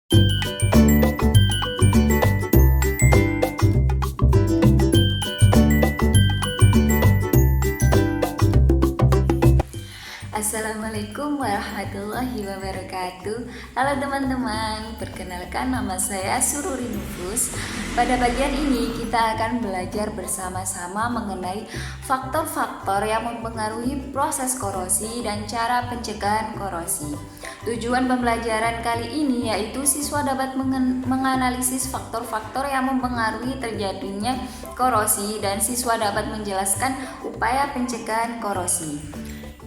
Assalamualaikum warahmatullahi wabarakatuh. Halo teman-teman, perkenalkan nama saya Sururi Nufus. Pada bagian ini kita akan belajar bersama-sama mengenai faktor-faktor yang mempengaruhi proses korosi dan cara pencegahan korosi. Tujuan pembelajaran kali ini yaitu siswa dapat menganalisis faktor-faktor yang mempengaruhi terjadinya korosi dan siswa dapat menjelaskan upaya pencegahan korosi.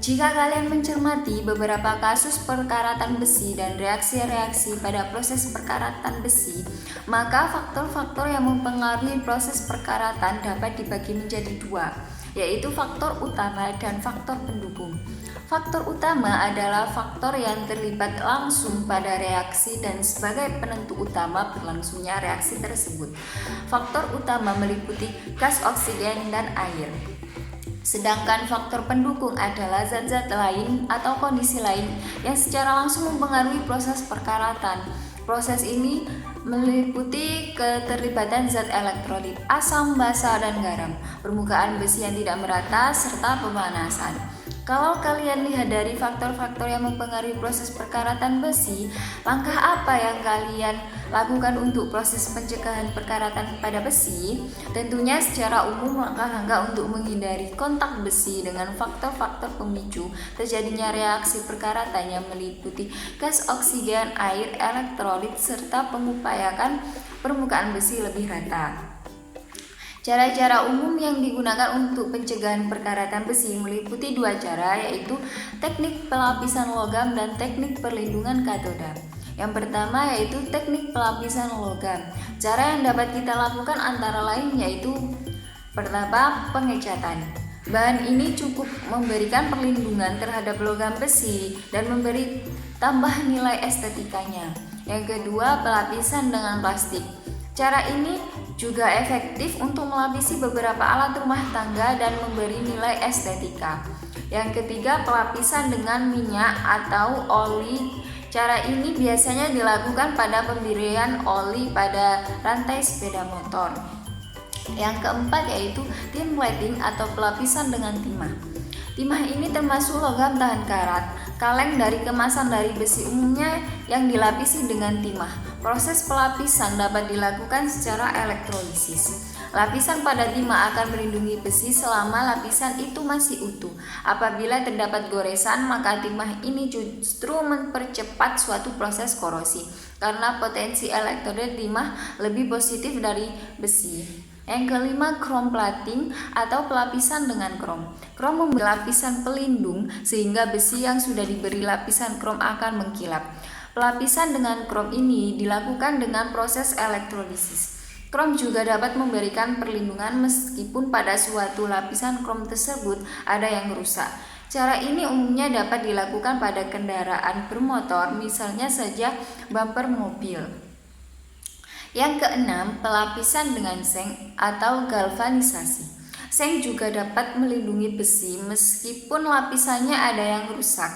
Jika kalian mencermati beberapa kasus perkaratan besi dan reaksi-reaksi pada proses perkaratan besi, maka faktor-faktor yang mempengaruhi proses perkaratan dapat dibagi menjadi dua, yaitu faktor utama dan faktor pendukung. Faktor utama adalah faktor yang terlibat langsung pada reaksi dan sebagai penentu utama berlangsungnya reaksi tersebut. Faktor utama meliputi gas oksigen dan air. Sedangkan faktor pendukung adalah zat-zat lain atau kondisi lain yang secara langsung mempengaruhi proses perkaratan. Proses ini meliputi keterlibatan zat elektrolit, asam, basa, dan garam, permukaan besi yang tidak merata, serta pemanasan. Kalau kalian lihat dari faktor-faktor yang mempengaruhi proses perkaratan besi, langkah apa yang kalian lakukan untuk proses pencegahan perkaratan pada besi? Tentunya secara umum langkah-langkah untuk menghindari kontak besi dengan faktor-faktor pemicu terjadinya reaksi perkaratan yang meliputi gas oksigen, air, elektrolit, serta mengupayakan permukaan besi lebih rata. Cara-cara umum yang digunakan untuk pencegahan perkaratan besi meliputi dua cara, yaitu teknik pelapisan logam dan teknik perlindungan katoda. Yang pertama yaitu teknik pelapisan logam. Cara yang dapat kita lakukan antara lain yaitu pertama, pengecatan. Bahan ini cukup memberikan perlindungan terhadap logam besi dan memberi tambah nilai estetikanya. Yang kedua, pelapisan dengan plastik. Cara ini juga efektif untuk melapisi beberapa alat rumah tangga dan memberi nilai estetika. Yang ketiga, pelapisan dengan minyak atau oli. Cara ini biasanya dilakukan pada pemberian oli pada rantai sepeda motor. Yang keempat yaitu thin plating atau pelapisan dengan timah. Timah ini termasuk logam tahan karat. Kaleng dari kemasan dari besi umumnya yang dilapisi dengan timah. Proses pelapisan dapat dilakukan secara elektrolisis. Lapisan pada timah akan melindungi besi selama lapisan itu masih utuh. Apabila terdapat goresan, maka timah ini justru mempercepat suatu proses korosi karena potensi elektroda timah lebih positif dari besi. Yang kelima, chrome plating atau pelapisan dengan krom. Krom memberi lapisan pelindung sehingga besi yang sudah diberi lapisan krom akan mengkilap. Pelapisan dengan krom ini dilakukan dengan proses elektrolisis. Krom juga dapat memberikan perlindungan meskipun pada suatu lapisan krom tersebut ada yang rusak. Cara ini umumnya dapat dilakukan pada kendaraan bermotor, misalnya saja bumper mobil. Yang keenam, pelapisan dengan seng atau galvanisasi. Seng juga dapat melindungi besi meskipun lapisannya ada yang rusak.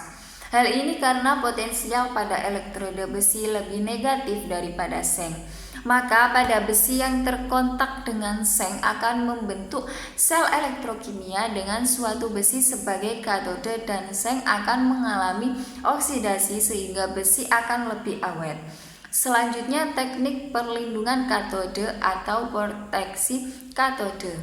Hal ini karena potensial pada elektroda besi lebih negatif daripada seng. Maka pada besi yang terkontak dengan seng akan membentuk sel elektrokimia dengan suatu besi sebagai katode dan seng akan mengalami oksidasi sehingga besi akan lebih awet. Selanjutnya, teknik perlindungan katode atau proteksi katode.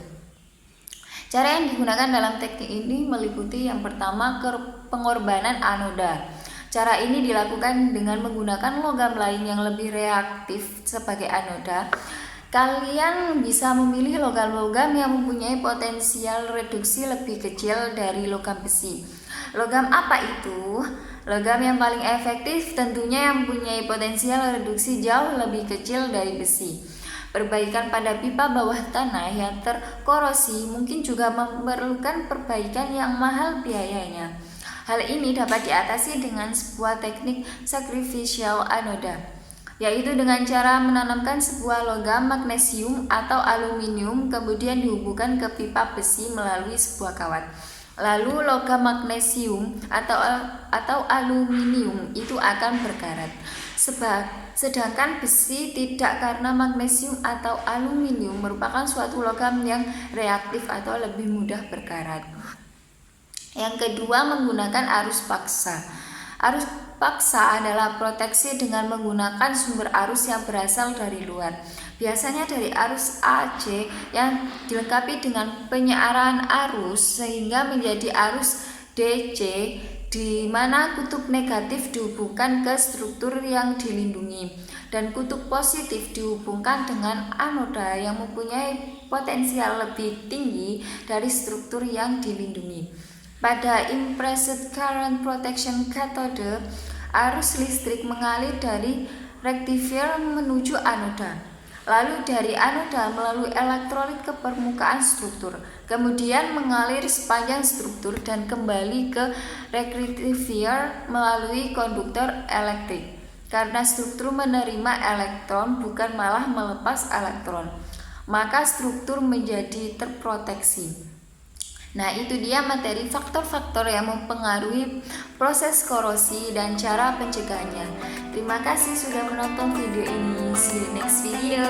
Cara yang digunakan dalam teknik ini meliputi yang pertama, pengorbanan anoda. Cara ini dilakukan dengan menggunakan logam lain yang lebih reaktif sebagai anoda. Kalian bisa memilih logam-logam yang mempunyai potensial reduksi lebih kecil dari logam besi. Logam apa itu? Logam yang paling efektif tentunya yang mempunyai potensial reduksi jauh lebih kecil dari besi. Perbaikan pada pipa bawah tanah yang terkorosi mungkin juga memerlukan perbaikan yang mahal biayanya. Hal ini dapat diatasi dengan sebuah teknik sacrificial anoda, yaitu dengan cara menanamkan sebuah logam magnesium atau aluminium kemudian dihubungkan ke pipa besi melalui sebuah kawat. Lalu logam magnesium atau aluminium itu akan berkarat. Sedangkan besi tidak, karena magnesium atau aluminium merupakan suatu logam yang reaktif atau lebih mudah berkarat. Yang kedua, menggunakan arus paksa. Arus paksa adalah proteksi dengan menggunakan sumber arus yang berasal dari luar, biasanya dari arus AC yang dilengkapi dengan penyiaran arus sehingga menjadi arus DC, di mana kutub negatif dihubungkan ke struktur yang dilindungi dan kutub positif dihubungkan dengan anoda yang mempunyai potensial lebih tinggi dari struktur yang dilindungi. Pada impressed current protection cathode, arus listrik mengalir dari rektifier menuju anoda, lalu dari anoda melalui elektrolit ke permukaan struktur, kemudian mengalir sepanjang struktur dan kembali ke rektifier melalui konduktor elektrik. Karena struktur menerima elektron bukan malah melepas elektron, maka struktur menjadi terproteksi. Nah, itu dia materi faktor-faktor yang mempengaruhi proses korosi dan cara pencegahannya. Terima kasih sudah menonton video ini. See you next video.